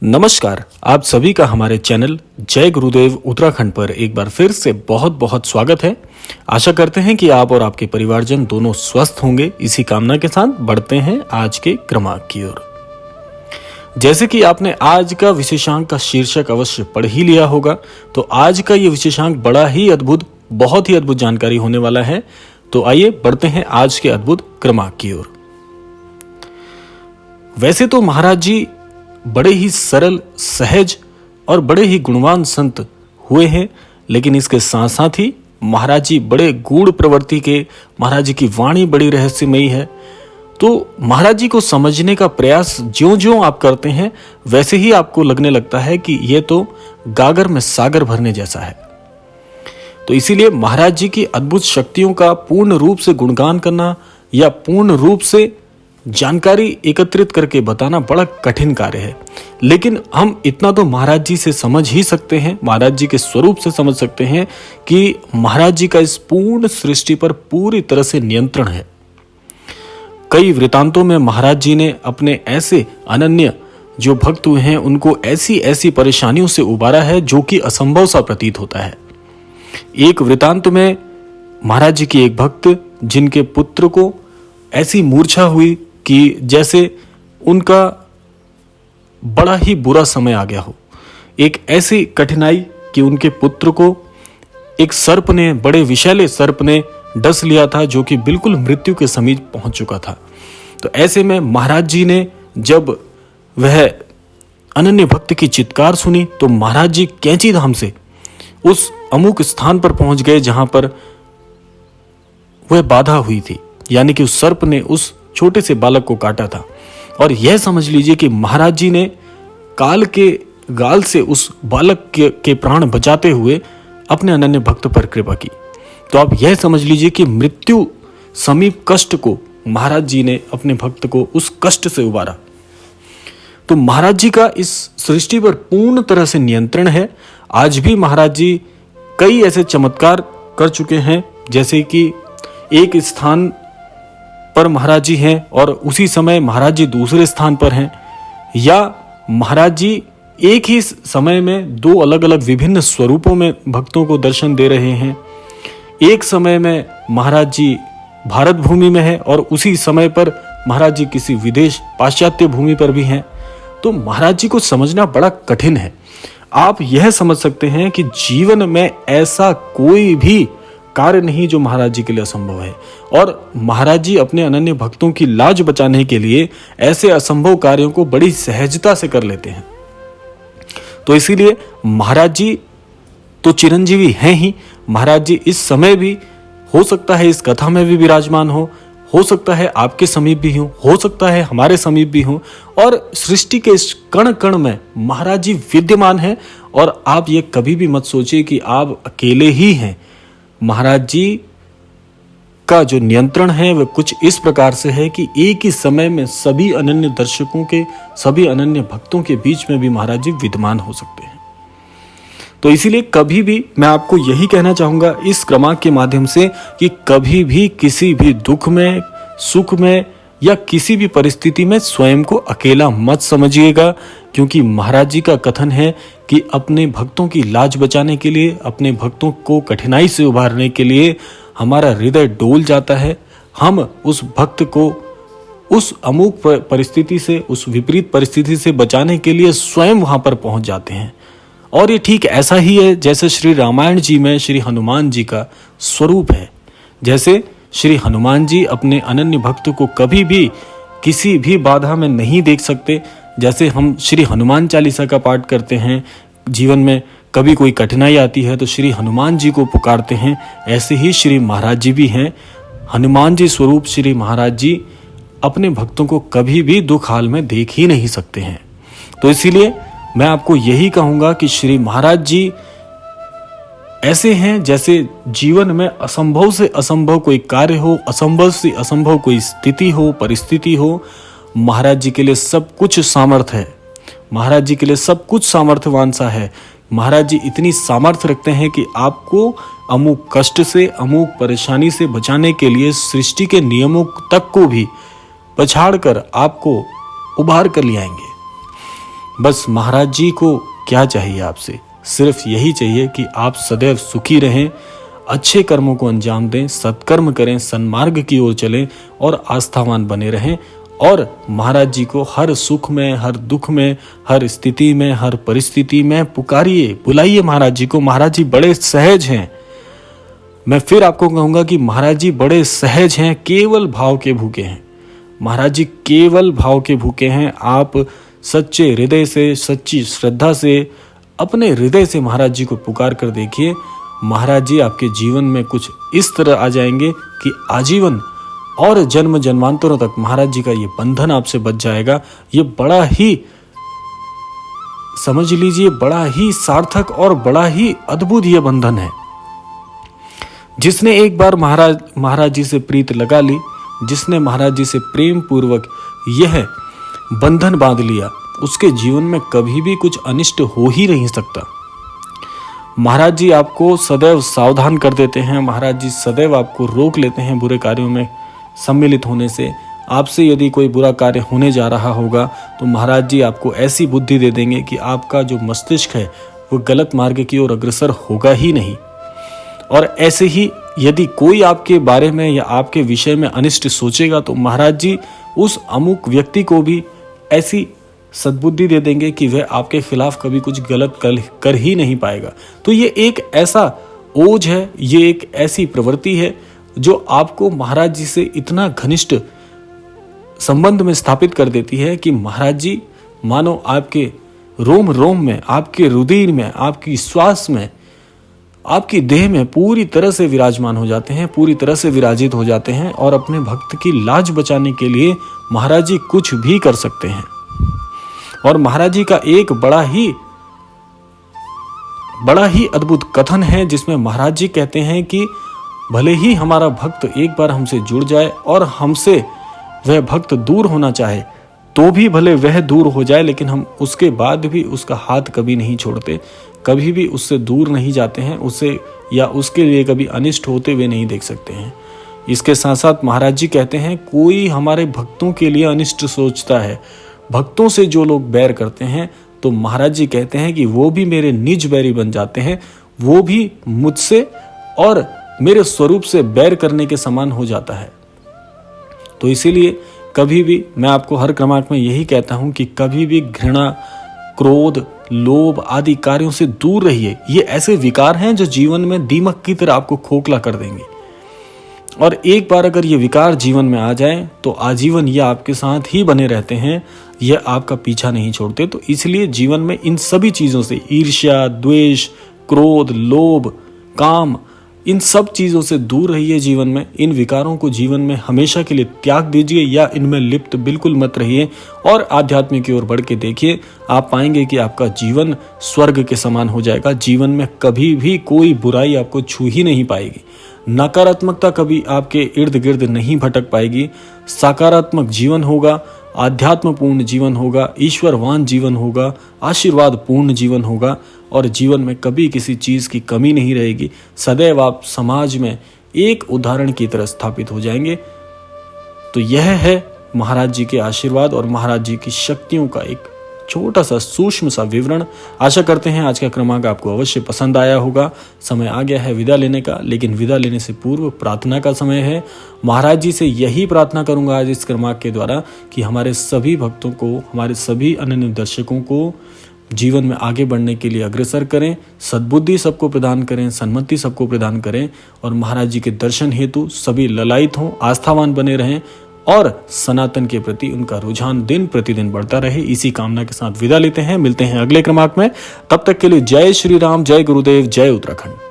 नमस्कार, आप सभी का हमारे चैनल जय गुरुदेव उत्तराखंड पर एक बार फिर से बहुत बहुत स्वागत है। आशा करते हैं कि आप और आपके परिवारजन दोनों स्वस्थ होंगे। इसी कामना के साथ बढ़ते हैं आज के क्रमांक की ओर। जैसे कि आपने आज का विशेषांक का शीर्षक अवश्य पढ़ ही लिया होगा, तो आज का ये विशेषांक बड़ा ही अद्भुत, बहुत ही अद्भुत जानकारी होने वाला है। तो आइए बढ़ते हैं आज के अद्भुत क्रमांक की ओर। वैसे तो महाराज जी बड़े ही सरल, सहज और बड़े ही गुणवान संत हुए हैं, लेकिन इसके साथ साथ ही महाराज जी बड़े गूढ़ प्रवृत्ति के, महाराज जी की वाणी बड़ी रहस्यमयी है। तो महाराज जी को समझने का प्रयास ज्यों-ज्यों आप करते हैं, वैसे ही आपको लगने लगता है कि ये तो गागर में सागर भरने जैसा है। तो इसीलिए महाराज जी की अद्भुत शक्तियों का पूर्ण रूप से गुणगान करना या पूर्ण रूप से जानकारी एकत्रित करके बताना बड़ा कठिन कार्य है। लेकिन हम इतना तो महाराज जी से समझ ही सकते हैं, महाराज जी के स्वरूप से समझ सकते हैं कि महाराज जी का इस पूर्ण सृष्टि पर पूरी तरह से नियंत्रण है। कई वृतांतों में महाराज जी ने अपने ऐसे अनन्य जो भक्त हुए हैं उनको ऐसी ऐसी परेशानियों से उबारा है जो कि असंभव सा प्रतीत होता है। एक वृतांत में महाराज जी की एक भक्त जिनके पुत्र को ऐसी मूर्छा हुई कि जैसे उनका बड़ा ही बुरा समय आ गया हो। एक ऐसी कठिनाई कि उनके पुत्र को एक सर्प ने, बड़े विषैले सर्प ने डस लिया था, जो कि बिल्कुल मृत्यु के समीप पहुंच चुका था। तो ऐसे में महाराज जी ने जब वह अनन्य भक्त की चित्कार सुनी, तो महाराज जी कैंची धाम से उस अमुक स्थान पर पहुंच गए जहां पर वह बाधा हुई थी, यानी कि उस सर्प ने उस छोटे से बालक को काटा था। और यह समझ लीजिए कि महाराज जी ने काल के गाल से उस बालक के प्राण बचाते हुए अपने अनन्य भक्त पर कृपा की। तो आप यह समझ लीजिए कि मृत्यु समीप कष्ट को महाराज जी ने अपने भक्त को उस कष्ट से उबारा। तो महाराज जी का इस सृष्टि पर पूर्ण तरह से नियंत्रण है। आज भी महाराज जी कई ऐसे चमत्कार कर चुके हैं, जैसे कि एक स्थान पर महाराज जी हैं और उसी समय महाराज जी दूसरे स्थान पर हैं, या महाराज जी एक ही समय में दो अलग अलग विभिन्न स्वरूपों में भक्तों को दर्शन दे रहे हैं। एक समय में महाराज जी भारत भूमि में है और उसी समय पर महाराज जी किसी विदेश पाश्चात्य भूमि पर भी हैं। तो महाराज जी को समझना बड़ा कठिन है। आप यह समझ सकते हैं कि जीवन में ऐसा कोई भी कार्य नहीं जो महाराज जी के लिए असंभव है, और महाराज जी अपने अनन्य भक्तों की लाज बचाने के लिए ऐसे असंभव कार्यों को बड़ी सहजता से कर लेते हैं। तो इसीलिए महाराज जी तो चिरंजीवी हैं ही। महाराज जी इस समय भी हो सकता है इस कथा में भी विराजमान हो सकता है आपके समीप भी हो सकता है हमारे समीप भी हो, और सृष्टि के इस कण कण में महाराज जी विद्यमान है। और आप ये कभी भी मत सोचिए कि आप अकेले ही हैं। महाराज जी का जो नियंत्रण है वह कुछ इस प्रकार से है कि एक ही समय में सभी अनन्य दर्शकों के, सभी अनन्य भक्तों के बीच में भी महाराज जी विद्यमान हो सकते हैं। तो इसीलिए कभी भी मैं आपको यही कहना चाहूंगा इस क्रमांक के माध्यम से कि कभी भी किसी भी दुख में, सुख में या किसी भी परिस्थिति में स्वयं को अकेला मत समझिएगा, क्योंकि महाराज जी का कथन है कि अपने भक्तों की लाज बचाने के लिए, अपने भक्तों को कठिनाई से उभारने के लिए हमारा हृदय डोल जाता है। हम उस भक्त को उस अमुक परिस्थिति से, उस विपरीत परिस्थिति से बचाने के लिए स्वयं वहां पर पहुंच जाते हैं। और ये ठीक ऐसा ही है जैसे श्री रामायण जी में श्री हनुमान जी का स्वरूप है। जैसे श्री हनुमान जी अपने अनन्य भक्त को कभी भी किसी भी बाधा में नहीं देख सकते। जैसे हम श्री हनुमान चालीसा का पाठ करते हैं, जीवन में कभी कोई कठिनाई आती है तो श्री हनुमान जी को पुकारते हैं, ऐसे ही श्री महाराज जी भी हैं। हनुमान जी स्वरूप श्री महाराज जी अपने भक्तों को कभी भी दुख हाल में देख ही नहीं सकते हैं। तो इसीलिए मैं आपको यही कहूंगा कि श्री महाराज जी ऐसे हैं जैसे जीवन में असंभव से असंभव कोई कार्य हो, असंभव से असंभव कोई स्थिति हो, परिस्थिति हो, महाराज जी के लिए सब कुछ सामर्थ्य है। महाराज जी के लिए सब कुछ सामर्थ्यवान सा है। महाराज जी इतनी सामर्थ्य रखते हैं कि आपको अमुक कष्ट से, अमुक परेशानी से बचाने के लिए सृष्टि के नियमों तक को भी पछाड़ कर आपको उबार कर ले आएंगे। बस महाराज जी को क्या चाहिए आपसे? सिर्फ यही चाहिए कि आप सदैव सुखी रहें, अच्छे कर्मों को अंजाम दें, सत्कर्म करें, सन्मार्ग की ओर चलें और आस्थावान बने रहें। और महाराज जी को हर सुख में, हर दुख में, हर स्थिति में, हर परिस्थिति में पुकारिए, बुलाइए महाराज जी को। महाराज जी बड़े सहज हैं। मैं फिर आपको कहूंगा कि महाराज जी बड़े सहज हैं, केवल भाव के भूखे हैं। महाराज जी केवल भाव के भूखे हैं। आप सच्चे हृदय से, सच्ची श्रद्धा से, अपने हृदय से महाराज जी को पुकार कर देखिए। महाराज जी आपके जीवन में कुछ इस तरह आ जाएंगे कि आजीवन और जन्म जन्मांतरों तक महाराज जी का ये बंधन आपसे बच जाएगा। ये बड़ा ही, समझ लीजिए, बड़ा ही सार्थक और बड़ा ही अद्भुत ये बंधन है। जिसने एक बार महाराज जी से प्रीत लगा ली, जिसने महाराज जी से प्रेम पूर्वक यह बंधन बांध लिया, उसके जीवन में कभी भी कुछ अनिष्ट हो ही नहीं सकता। महाराज जी आपको सदैव सावधान कर देते हैं। महाराज जी सदैव आपको रोक लेते हैं बुरे कार्यों में सम्मिलित होने से। आपसे यदि कोई बुरा कार्य होने जा रहा होगा तो महाराज जी आपको ऐसी बुद्धि दे देंगे कि आपका जो मस्तिष्क है वो गलत मार्ग की ओर अग्रसर होगा ही नहीं। और ऐसे ही यदि कोई आपके बारे में या आपके विषय में अनिष्ट सोचेगा तो महाराज जी उस अमुक व्यक्ति को भी ऐसी सद्बुद्धि दे देंगे कि वह आपके खिलाफ कभी कुछ गलत कर ही नहीं पाएगा। तो ये एक ऐसा ओझ है, ये एक ऐसी प्रवृत्ति है जो आपको महाराज जी से इतना घनिष्ठ संबंध में स्थापित कर देती है कि महाराज जी मानो आपके रोम रोम में, आपके रुधिर में, आपकी श्वास में, आपकी देह में पूरी तरह से विराजमान हो जाते हैं, पूरी तरह से विराजित हो जाते हैं। और अपने भक्त की लाज बचाने के लिए महाराज जी कुछ भी कर सकते हैं। और महाराज जी का एक बड़ा ही अद्भुत कथन है जिसमें महाराज जी कहते हैं कि भले ही हमारा भक्त एक बार हमसे जुड़ जाए और हमसे वह भक्त दूर होना चाहे तो भी भले वह दूर हो जाए, लेकिन हम उसके बाद भी उसका हाथ कभी नहीं छोड़ते, कभी भी उससे दूर नहीं जाते हैं, उसे या उसके लिए कभी अनिष्ट होते हुए नहीं देख सकते हैं। इसके साथ साथ महाराज जी कहते हैं कोई हमारे भक्तों के लिए अनिष्ट सोचता है, भक्तों से जो लोग बैर करते हैं, तो महाराज जी कहते हैं कि वो भी मेरे निज बैरी बन जाते हैं, वो भी मुझसे और मेरे स्वरूप से बैर करने के समान हो जाता है। तो इसीलिए कभी भी मैं आपको हर क्रमांक में यही कहता हूं कि कभी भी घृणा, क्रोध, लोभ आदि कार्यों से दूर रहिए। ये ऐसे विकार हैं जो जीवन में दीमक की तरह आपको खोखला कर देंगे। और एक बार अगर ये विकार जीवन में आ जाए तो आजीवन ये आपके साथ ही बने रहते हैं, ये आपका पीछा नहीं छोड़ते। तो इसलिए जीवन में इन सभी चीजों से, ईर्ष्या, द्वेष, क्रोध, लोभ, काम, इन सब चीजों से दूर रहिए। जीवन में इन विकारों को जीवन में हमेशा के लिए त्याग दीजिए या इनमें लिप्त बिल्कुल मत रहिए और आध्यात्म की ओर बढ़ के देखिए। आप पाएंगे कि आपका जीवन स्वर्ग के समान हो जाएगा। जीवन में कभी भी कोई बुराई आपको छू ही नहीं पाएगी, नकारात्मकता कभी आपके इर्द गिर्द नहीं भटक पाएगी। सकारात्मक जीवन होगा, आध्यात्मपूर्ण जीवन होगा, ईश्वरवान जीवन होगा, आशीर्वाद पूर्ण जीवन होगा और जीवन में कभी किसी चीज की कमी नहीं रहेगी। सदैव आप समाज में एक उदाहरण की तरह स्थापित हो जाएंगे। तो यह है महाराज जी के आशीर्वाद और महाराज जी की शक्तियों का एक छोटा सा सूक्ष्म सा विवरण। आशा करते हैं आज का क्रमांक आपको अवश्य पसंद आया होगा। समय आ गया है विदा लेने का, लेकिन विदा लेने से पूर्व प्रार्थना का समय है। महाराज जी से यही प्रार्थना करूंगा आज इस क्रमांक के द्वारा कि हमारे सभी भक्तों को, हमारे सभी अनन्य दर्शकों को जीवन में आगे बढ़ने के लिए अग्रसर करें, सद्बुद्धि सबको प्रदान करें, सन्मति सबको प्रदान करें और महाराज जी के दर्शन हेतु सभी ललायित हों, आस्थावान बने रहें और सनातन के प्रति उनका रुझान दिन प्रतिदिन बढ़ता रहे। इसी कामना के साथ विदा लेते हैं। मिलते हैं अगले क्रमांक में। तब तक के लिए जय श्री राम, जय गुरुदेव, जय उत्तराखंड।